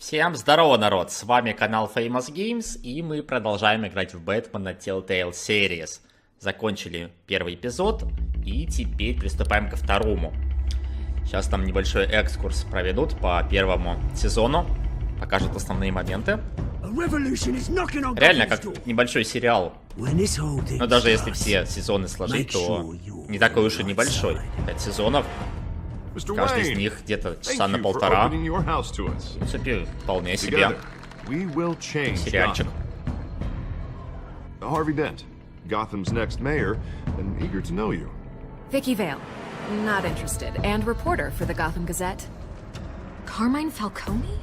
Всем здорово, народ! С вами канал Famous Games, и мы продолжаем играть в Бэтмена Telltale Series. Закончили первый эпизод, и теперь приступаем ко второму. Сейчас нам небольшой экскурс проведут по первому сезону, покажут основные моменты. Реально, как небольшой сериал. Но даже если все сезоны сложить, то не такой уж и небольшой. 5 сезонов. Каждый из них где-то часа на полтора. В принципе, вполне себе сериальчик. Gotham's next mayor, and eager to know you. Vicky Vale, not interested, and reporter for the Gotham Gazette. Carmine Falcone?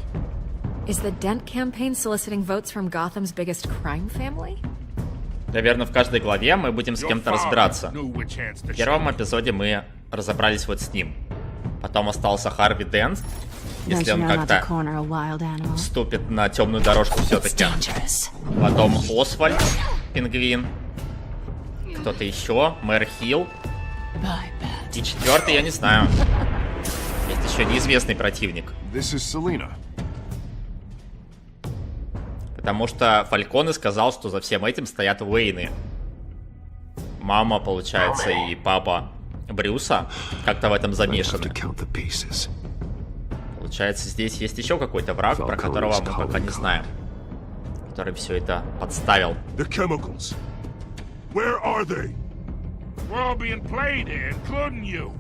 Is the Dent campaign soliciting votes from Gotham's biggest crime family? Наверное, в каждой главе мы будем с кем-то разбираться. В первом эпизоде мы разобрались вот с ним. Потом остался Харви Дент, если он как-то вступит на темную дорожку все-таки. Потом Освальд, Пингвин. Кто-то еще, Мэр Хилл. И четвертый, я не знаю. Есть еще неизвестный противник. Потому что Фальконе сказал, что за всем этим стоят Уэйны. Мама, получается, и папа Брюса как-то в этом замешаны. Получается, здесь есть еще какой-то враг, про которого мы пока не знаем. Который все это подставил. Where are they? We're all being played here, including you.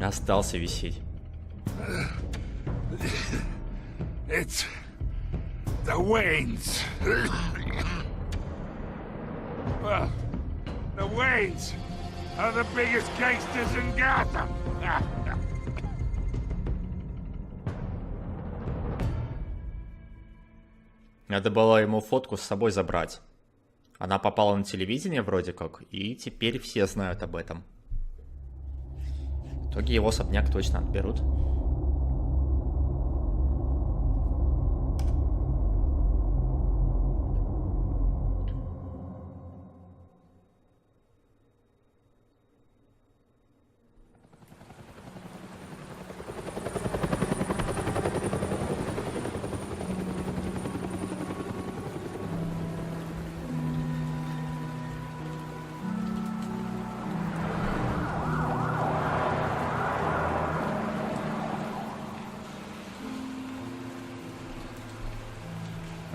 Остался висеть. It's the Waynes. Well, the Waynes are the biggest gangsters in Gotham. Надо было ему фотку с собой забрать. Она попала на телевидение вроде как, и теперь все знают об этом. В итоге его особняк точно отберут.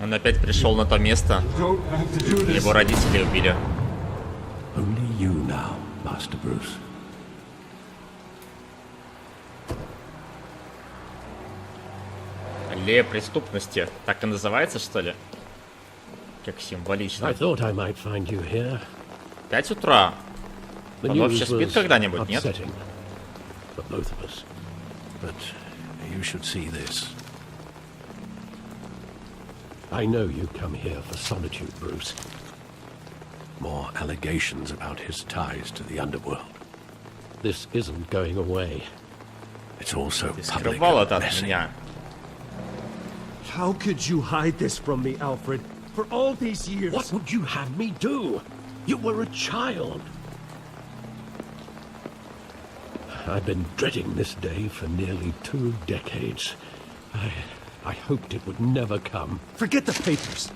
Он опять пришел на то место, где его родители убили. Аллея преступности. Так и называется, что ли? Как символично. 5 утра. Он вообще спит когда-нибудь, нет? I know you come here for solitude, Bruce. More allegations about his ties to the underworld. This isn't going away. It's also public and messy. How could you hide this from me, Alfred? For all these years... What would you have me do? You were a child. I've been dreading this day for nearly 2 decades. I hoped it would never come. Forget the papers.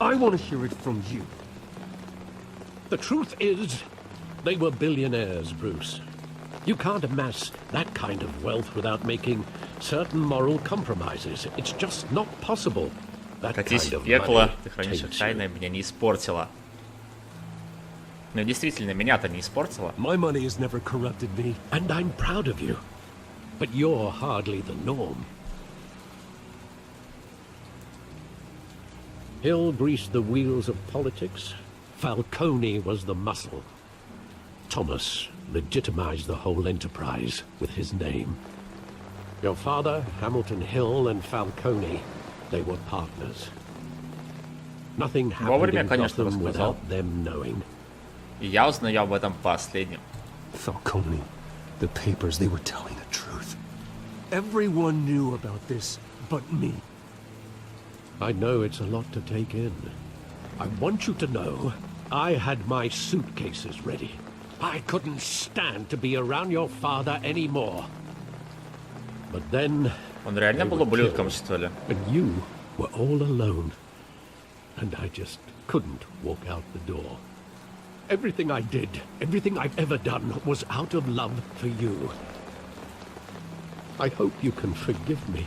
I want to hear it from you. The truth is, they were billionaires, Bruce. You can't amass that kind of wealth without making certain moral compromises. It's just not possible. That kind of money ты хранишь их тайны, меня не испортила. Но действительно, меня-то не испортила. My money has never corrupted me, and I'm proud of you. But you're hardly the norm. Hill greased the wheels of politics. Falcone was the muscle. Thomas legitimized the whole enterprise with his name. Your father, Hamilton Hill, and Falcone, they were partners. Nothing happened in Gotham without them knowing. И я узнаю об этом последнем. Falcone, the papers, they were telling the truth. Everyone knew about this but me. I know it's a lot to take in. I want you to know I had my suitcases ready. I couldn't stand to be around your father anymore. But then Он реально был ублюдком, что ли? and you were all alone. And I just couldn't walk out the door. Everything I did, everything I've ever done was out of love for you. I hope you can forgive me.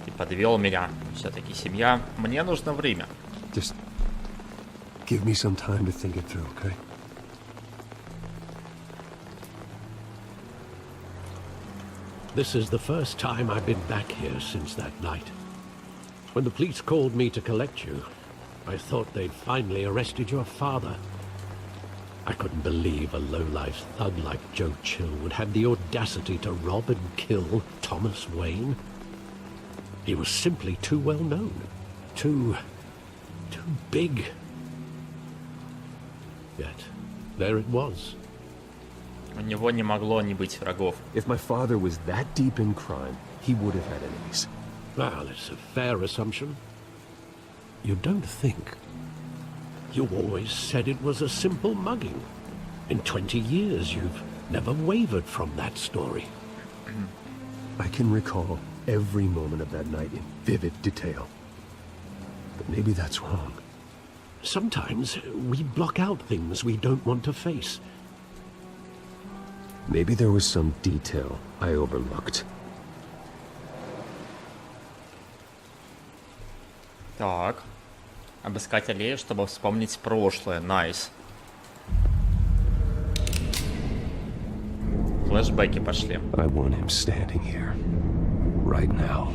Ты подвел меня. Все-таки семья. Мне нужно время. Just give me some time to think it through, okay? This is the first time I've been back here since that night. When the police called me to collect you, I thought they'd finally arrested your father. I couldn't believe a low-life thug like Joe Chill would have the audacity to rob and kill Thomas Wayne. He was simply too well known. Too big. Yet, there it was. У него не могло не быть врагов. If my father was that deep in crime, he would have had enemies. Well, it's a fair assumption. You don't think. You always said it was a simple mugging. In 20 years, you've never wavered from that story. I can recall every moment of that night in vivid detail. But maybe that's wrong. Sometimes we block out things we don't want to face. Maybe there was some detail I overlooked. Так. Обыскать аллею, чтобы вспомнить прошлое. Найс. Флэшбэки пошли. I want him standing here, right now.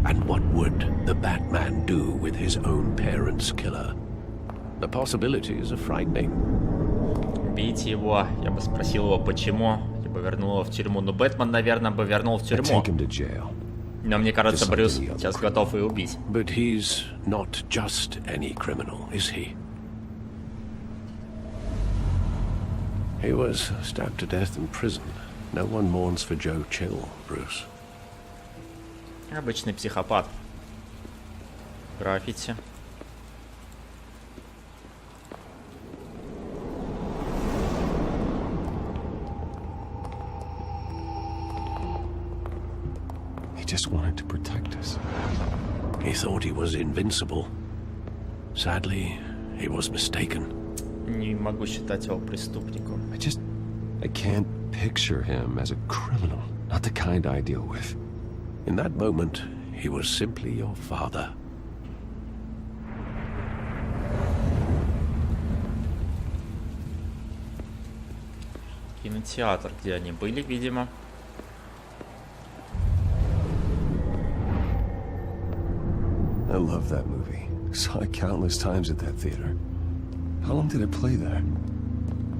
And what would the Batman do with his own parents' killer? The possibilities are frightening. Убить его. Я бы спросил его, почему. Я бы вернул его в тюрьму. Ну, Бэтмен, наверное, бы вернул в I тюрьму. take him to jail. Но мне кажется, Брюс сейчас готов и убить. But he's not just any criminal, is he? He was stabbed to death in prison. No one mourns for Joe Chill, Bruce. Обычный психопат. Граффити. He just wanted to protect us. He thought he was invincible. Sadly, he was mistaken. Не могу считать его преступником. I can't picture him as a criminal. Not the kind I deal with. In that moment, he was simply your father. Кинотеатр, где они были, видимо. I love that movie. Saw it countless times at that theater. How long did it play there?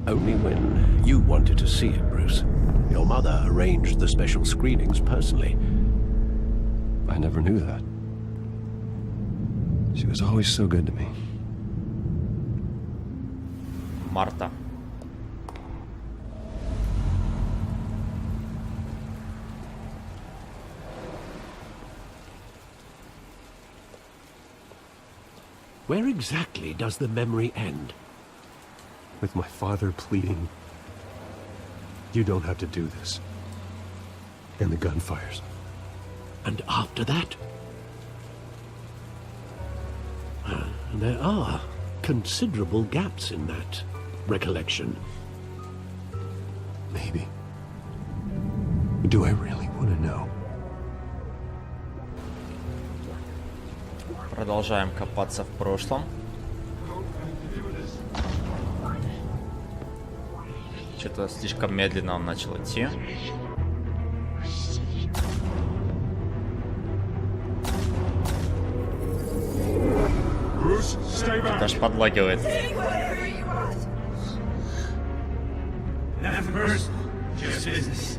Only when you wanted to see it, Bruce. Your mother arranged the special screenings personally. I never knew that. She was always so good to me. Марта. Where exactly does the memory end? With my father pleading, "You don't have to do this." And the gunfires. And after that? There are considerable gaps in that recollection. Maybe. Do I really want to know? Продолжаем копаться в прошлом. Что-то слишком медленно он начал идти. Даже подлагивает. Nothing personal, just business.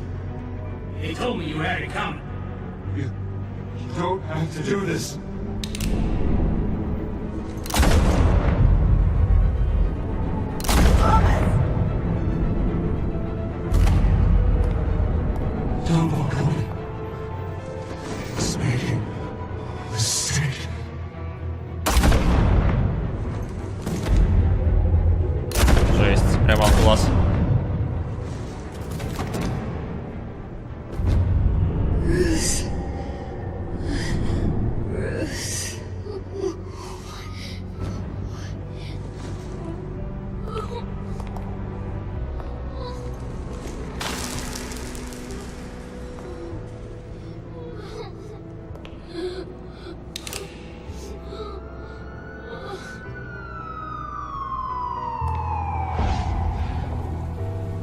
He told me you had it coming. You don't have to do this. Don't walk away. It's making a mistake. Жесть, прямо в глаз.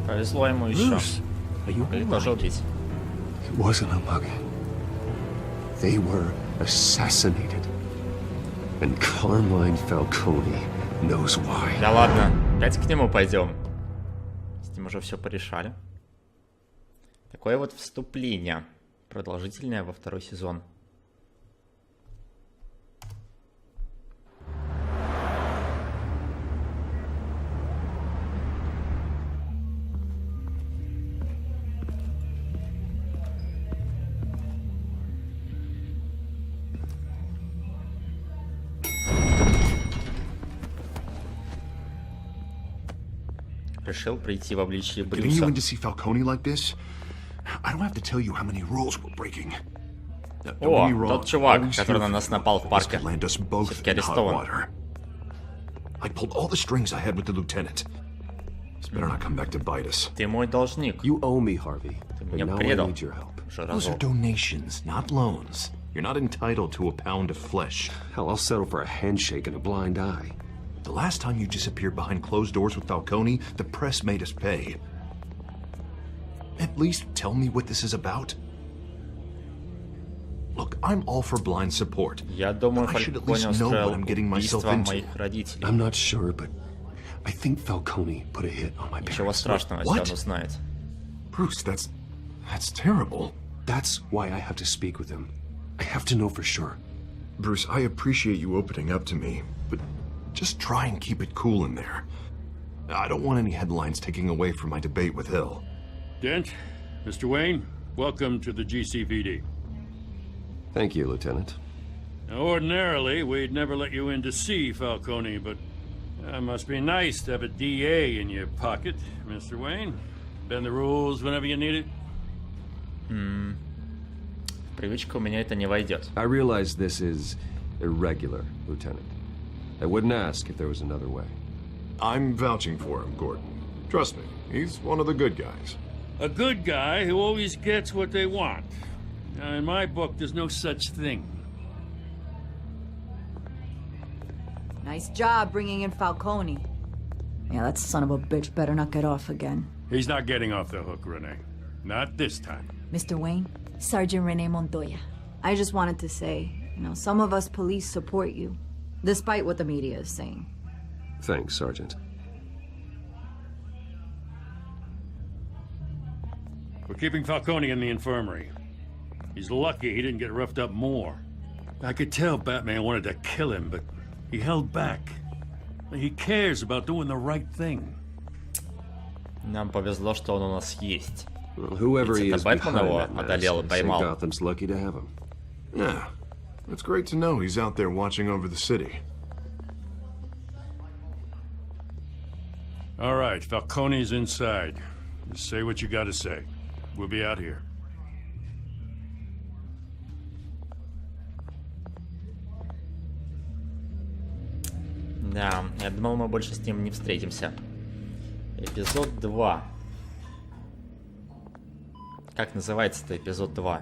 Повезло ему еще. Bruce, are you Или all тоже right? убить. It wasn't a mug. They were assassinated. And Carmine Falcone knows why. Да ладно, опять к нему пойдем. С ним уже все порешали. Такое вот вступление. Продолжительное во второй сезон. Решил прийти в обличье Getting you in to Брюса. see Falcone like this? I don't have to tell you how many rules we're breaking. Don't get О, me wrong, тот чувак, always который here на нас for напал в this парке. could land us both Все-таки in hot арестован. water. I pulled all the strings I had with the lieutenant. This better not come back to bite us. Ты мой должник. You owe me, Harvey. Ты And меня now I предал. need your help. Уже Those are разок. donations, not loans. You're not entitled to a pound of flesh. Hell, I'll settle for a handshake and a blind eye. The last time you disappeared behind closed doors with Falcone, the press made us pay. At least tell me what this is about. Look, I'm all for blind support. Я думаю, I should at Фальконе least know what устроил I'm getting myself убийство into. моих родителей. I'm not sure, but I think Falcone put a hit on my Ничего parents. страшного, если What? он узнает. Bruce, that's terrible. That's why I have to speak with him. I have to know for sure. Bruce, I appreciate you opening up to me, but just try and keep it cool in there. I don't want any headlines taking away from my debate with Hill. Dent, Mr. Wayne, welcome to the GCPD. Thank you, Lieutenant. Now, ordinarily, we'd never let you in to see Falcone, but it must be nice to have a DA in your pocket, Mr. Wayne. Bend the rules whenever you need it. В привычку у меня это не войдет. I realize this is irregular, Lieutenant. I wouldn't ask if there was another way. I'm vouching for him, Gordon. Trust me, he's one of the good guys. A good guy who always gets what they want. Now, in my book, there's no such thing. Nice job bringing in Falcone. Yeah, that son of a bitch better not get off again. He's not getting off the hook, Renee. Not this time. Mr. Wayne, Sergeant Renee Montoya. I just wanted to say, some of us police support you, despite what the media is saying. Thanks, Sergeant. We're keeping Falcone in the infirmary. He's lucky he didn't get roughed up more. I could tell Batman wanted to kill him, but he held back. He cares about doing the right thing. Нам повезло, что он у нас есть. Well, whoever he Это is Бэтмен behind его that mask, одолел и I'd say поймал. Gotham's lucky to have him. Yeah, it's great to know he's out there watching over the city. All right, Falcone's inside. Just say what you gotta say. We'll be out here. Да, я думал, мы больше с ним не встретимся. Эпизод 2. Как называется-то эпизод 2?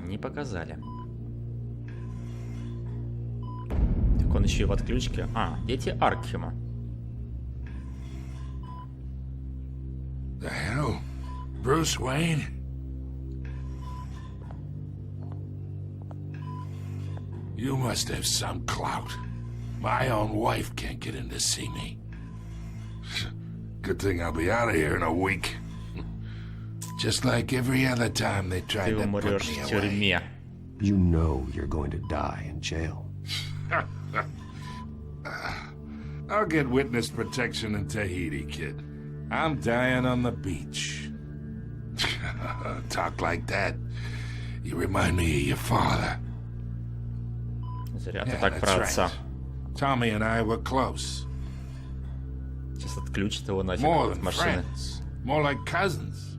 Не показали. Так он еще и в отключке. А, дети Аркхема. The hell? Bruce Wayne? You must have some clout. My own wife can't get in to see me. Good thing I'll be out of here in a week. Just like every other time they tried Ты to put умрешь me в away. тюрьме. You know you're going to die in jail. I'll get witness protection in Tahiti, kid. I'm dying on the beach. Talk like that. You remind me of your father. Зря ты Yeah, так про that's отца. right. Tommy and I were close. Сейчас отключит его нафиг More от than машины. friends. More like cousins.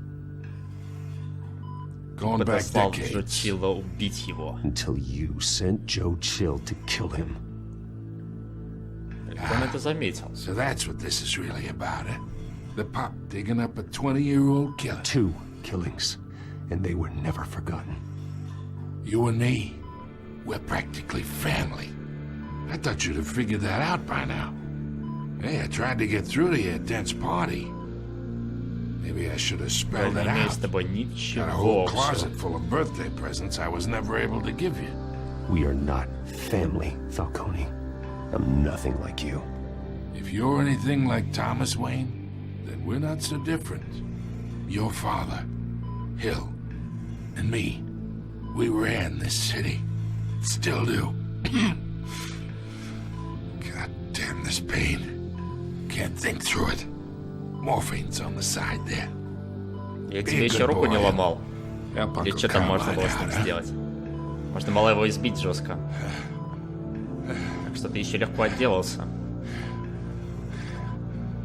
Going back Подослал Джо decades. Чилла убить его. Until you sent Joe Chill to kill him. Как он это заметил? So that's what this is really about, eh? The pup digging up a 20-year-old killer. 2 killings, and they were never forgotten. You and me, we're practically family. I thought you'd have figured that out by now. Hey, I tried to get through to your dense party. Maybe I should have spelled it out. Got a whole closet full of birthday presents I was never able to give you. We are not family, Falcone. I'm nothing like you. If you're anything like Thomas Wayne, then we're not so different. Your father, Hill, and me, we ran this city. Still do. God damn this pain. Can't think through it. Morphine's on the side there. Я тебе еще руку не ломал. Или что там можно было с ним сделать? Можно было его избить жестко. Так что ты еще легко отделался.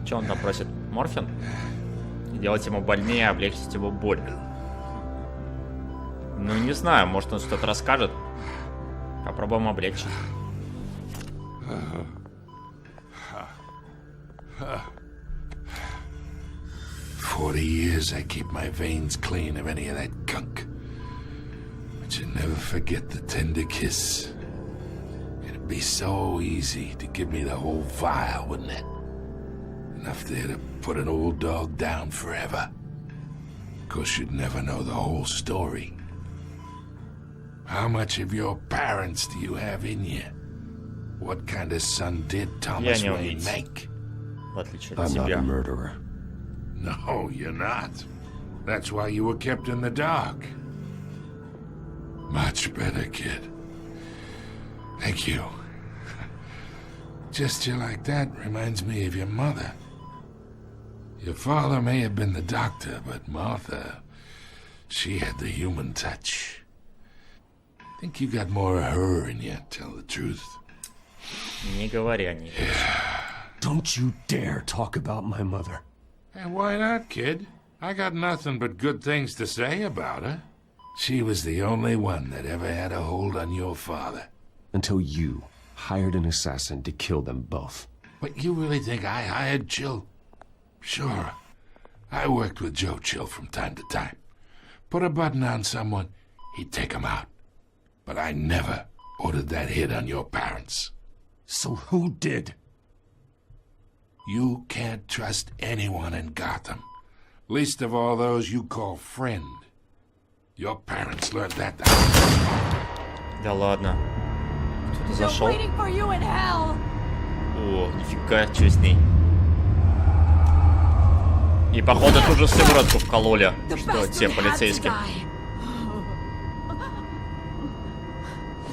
Че он там просит? Морфин? Делать ему больнее, облегчить его боль. Ну не знаю, может он что-то расскажет. Попробуем облегчить. 40 years I keep my veins clean of any of that gunk. But you never forget the tender kiss. It'd be so easy to give me the whole vial, wouldn't it? Enough there to put an old dog down forever. Of course, you'd never know the whole story. How much of your parents do you have in you? What kind of son did Thomas Wayne make? I'm not a murderer. No, you're not. That's why you were kept in the dark. Much better, kid. Thank you. Gesture like that reminds me of your mother. Your father may have been the doctor, but Martha, she had the human touch. I think you got more of her in you, tell the truth. Не говори о ней. Don't you dare talk about my mother. And why not, kid? I got nothing but good things to say about her. She was the only one that ever had a hold on your father. Until you hired an assassin to kill them both. But you really think I hired Chill? Sure. I worked with Joe Chill from time to time. Put a button on someone, he'd take him out. But I never ordered that hit on your parents. So who did? You can't trust anyone in Gotham. Least of all those you call friend. Your parents learned that. Да ладно. Кто-то зашел. О, нифига, что с ней? И походу ту же сыворотку вкололи, что те полицейские.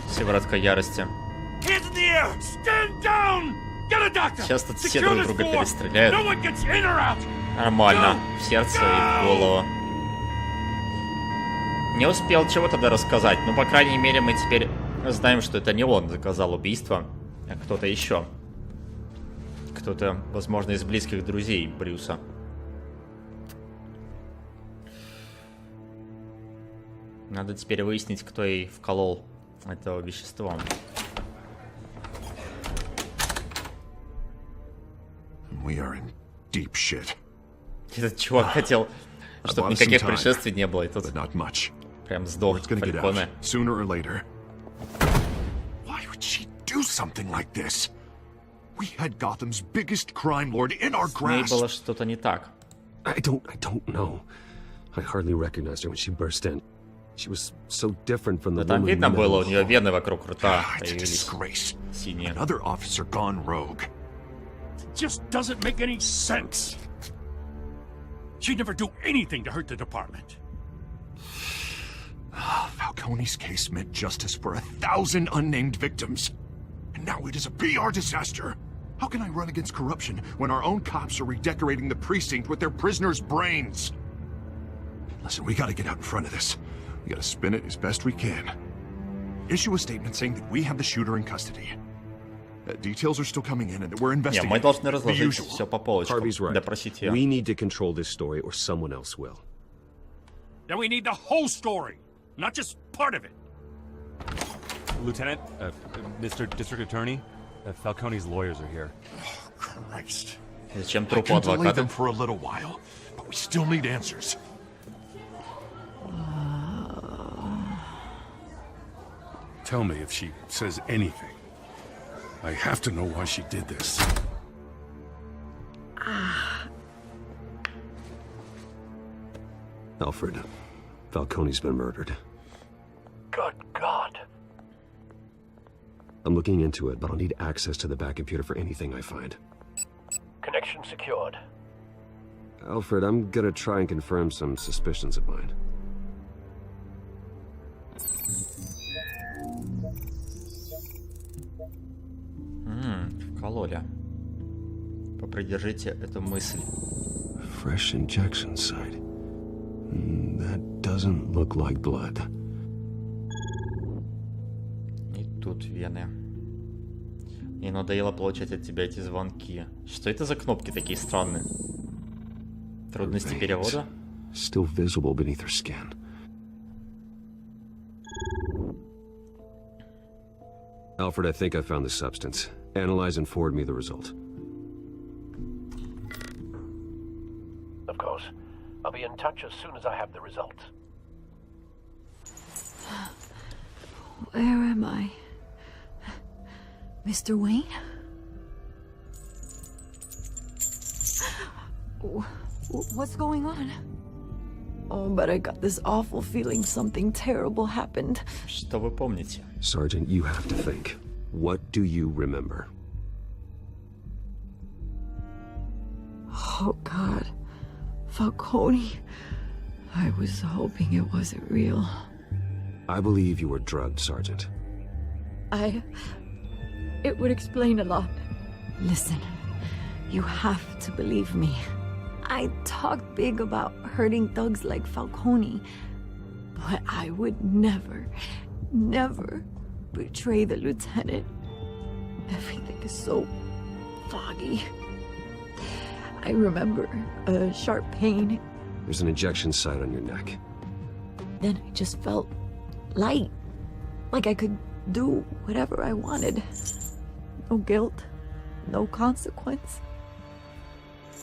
Сыворотка ярости. Сейчас тут все друг друга перестреляют. Нормально. В сердце и в голову. Не успел чего тогда рассказать. Но, по крайней мере, мы теперь знаем, что это не он заказал убийство, а кто-то еще. Кто-то, возможно, из близких друзей Брюса. Надо теперь выяснить, кто ей вколол это вещество. We are in deep shit. Этот чувак хотел, чтобы никаких происшествий не было, и тут прям сдох Фальконе. Sooner or later. Why would she do something like this? We had Gotham's biggest crime lord in our grasp. С ней было что-то не так. I don't know. I hardly recognized her when she burst in. She was so different from the Там видно было, у нее вены вокруг рта появились синие. Another officer gone rogue. Just doesn't make any sense. She'd never do anything to hurt the department. Falcone's case meant justice for 1,000 unnamed victims. And now it is a PR disaster. How can I run against corruption when our own cops are redecorating the precinct with their prisoners' brains? Listen, we gotta get out in front of this. We gotta spin it as best we can. Issue a statement saying that we have the shooter in custody. Details are still coming in and that we're investigating. Мы должны разложить все по полочкам. Допросить ее. We need to control this story or someone else will. Then we need the whole story, not just part of it. Lieutenant, Mr. District Attorney, Falcone's lawyers are here. Oh, Christ. Зачем трупу адвоката? Them for a little while, but we still need answers. Tell me if she says anything. I have to know why she did this. Alfred, Falcone's been murdered. Good God. I'm looking into it, but I'll need access to the back computer for anything I find. Connection secured. Alfred, I'm gonna try and confirm some suspicions of mine. Вкололи. Попридержите эту мысль. Fresh injection site. That doesn't look like blood. И тут вены. Мне надоело получать от тебя эти звонки. Что это за кнопки такие странные? Трудности перевода? Still visible beneath her skin. Alfred, I think I found the substance. Analyze and forward me the result. Of course. I'll be in touch as soon as I have the results. Where am I? Mr. Wayne? What's going on? Oh, but I got this awful feeling something terrible happened. Что вы помните? Sergeant, you have to think. What do you remember? Oh, God. Falcone. I was hoping it wasn't real. I believe you were drugged, Sergeant. It would explain a lot. Listen, you have to believe me. I talked big about hurting thugs like Falcone, but I would never betray the lieutenant. Everything is so foggy. I remember a sharp pain. There's an injection site on your neck. Then I just felt light, like I could do whatever I wanted. No guilt, no consequence.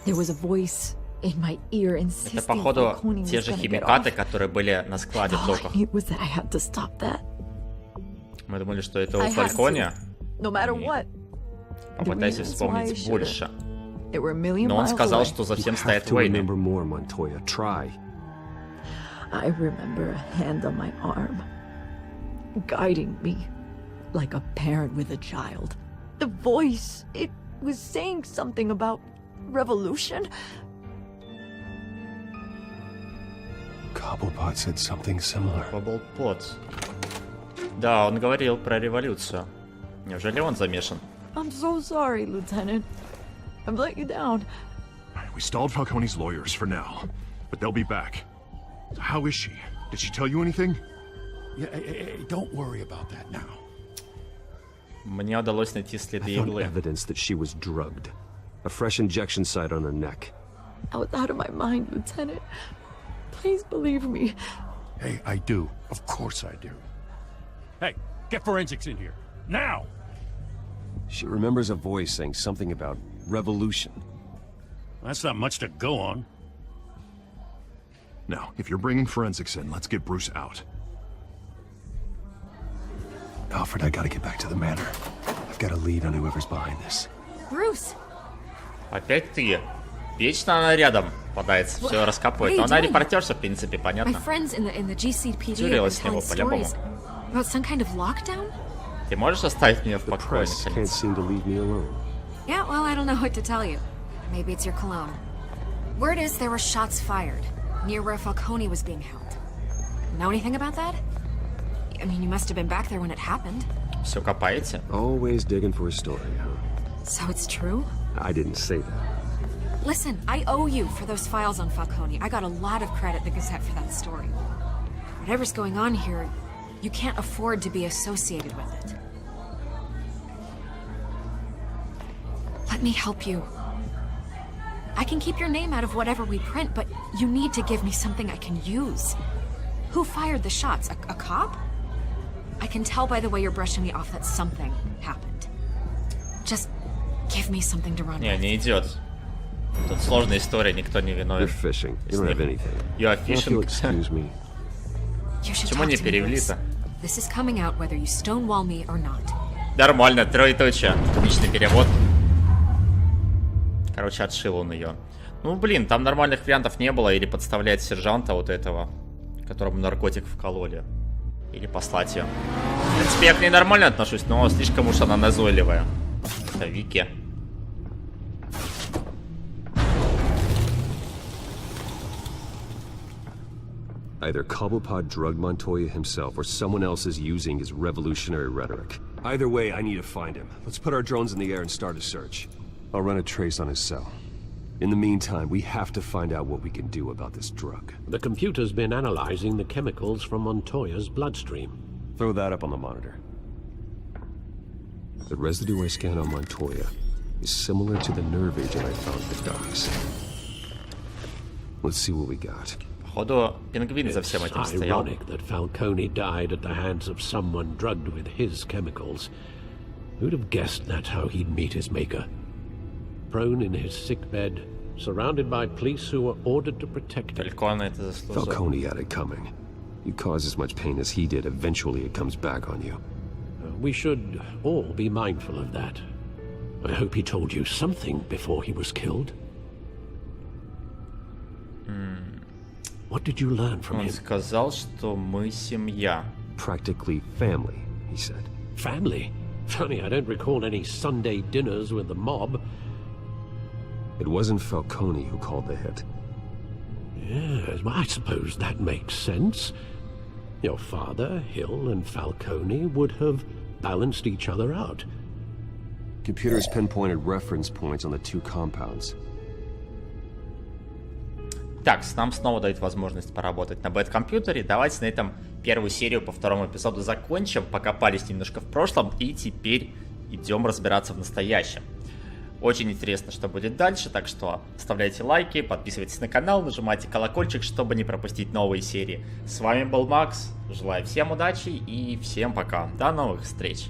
There was a voice in my ear insisting Это, походу, Falcone was те же gonna get химикаты, off. которые были на складе All I только. knew was that I had to stop that. Мы думали, что это I у had Фальконе. to, no matter what. Попытайся reasons why I вспомнить should've. больше. They were a million Но он miles сказал, away. что за You всем have стоит to Уэйн. remember more, Montoya. Try. I remember a hand on my arm, guiding me like a parent with a child. The voice, it was saying something about revolution. Cobblepot said something similar. Cobblepot. Да, он говорил про революцию. Неужели он замешан? I'm so sorry, Lieutenant. I've let you down. We stalled Falcone's lawyers for now, but they'll be back. How is she? Did she tell you anything? Yeah, hey, don't worry about that now. Мне удалось найти I следы found иглы. evidence that she was drugged. A fresh injection site on her neck. I was out of my mind, Lieutenant. Please believe me. Hey, I do. Of course I do. Hey, get forensics in here. Now! She remembers a voice saying something about revolution. That's not much to go on. Now, if you're bringing forensics in, let's get Bruce out. Alfred, I gotta get back to the manor. I've got a lead on whoever's behind this. Bruce! Опять ты. Вечно она рядом пытается все раскапывать. Но она репортерша, в принципе, My понятно. friends in the GCPD Тюрилась are с него telling по-любому. stories about some kind of lockdown? Ты можешь оставить меня в The покое, press can't наконец? seem to leave me alone. Yeah, well, I don't know what to tell you. Maybe it's your cologne. Word is there were shots fired near where Falcone was being held. Know anything about that? I mean, you must have been back there when it happened. Все копаете? Always digging for a story, huh? So it's true? I didn't say that. Listen, I owe you for those files on Falcone. I got a lot of credit at the Gazette for that story. Whatever's going on here, you can't afford to be associated with it. Let me help you. I can keep your name out of whatever we print, but you need to give me something I can use. Who fired the shots? A cop? I can tell by the way you're brushing me off that something happened. Just give me something to run Не, with. не идет. Тут сложная история, никто не You're виновен. fishing. You don't have anything. You are Now, if you'll fishing. excuse me. You should Почему talk не to me, Bruce. перевели-то? This is coming out whether you stonewall me or not. Нормально, троеточие. Отличный перевод. Короче, отшил он ее. Ну, блин, там нормальных вариантов не было. Или подставлять сержанта вот этого, которому наркотик вкололи. Или послать ее. В принципе, я к ней нормально отношусь, но слишком уж она назойливая. Это Вики. Either Cobblepot drugged Montoya himself, or someone else is using his revolutionary rhetoric. Either way, I need to find him. Let's put our drones in the air and start a search. I'll run a trace on his cell. In the meantime, we have to find out what we can do about this drug. The computer's been analyzing the chemicals from Montoya's bloodstream. Throw that up on the monitor. The residue I scanned on Montoya is similar to the nerve agent I found at the docks. Let's see what we got. Походу, пингвин за всем этим стоял. It's ironic that Falcone died at the hands of someone drugged with his chemicals. Who'd have guessed that's how he'd meet his maker? Prone in his sickbed, surrounded by police who were ordered to protect him. Фальконе это заслужил. Falcone had it coming. You cause as much pain as he did, eventually it comes back on you. We should all be mindful of that. I hope he told you something before he was killed. What did you learn from him? Он сказал, что мы семья. Practically family, he said. Family? Funny, I don't recall any Sunday dinners with the mob. It wasn't Falcone who called the hit. Yes, well, I suppose that makes sense. Your father, Hill, and Falcone would have balanced each other out. Computers pinpointed reference points on the two compounds. Так, нам снова дают возможность поработать на бэт-компьютере. Давайте на этом первую серию по второму эпизоду закончим. Покопались немножко в прошлом и теперь идем разбираться в настоящем. Очень интересно, что будет дальше, так что оставляйте лайки, подписывайтесь на канал, нажимайте колокольчик, чтобы не пропустить новые серии. С вами был Макс, желаю всем удачи и всем пока. До новых встреч!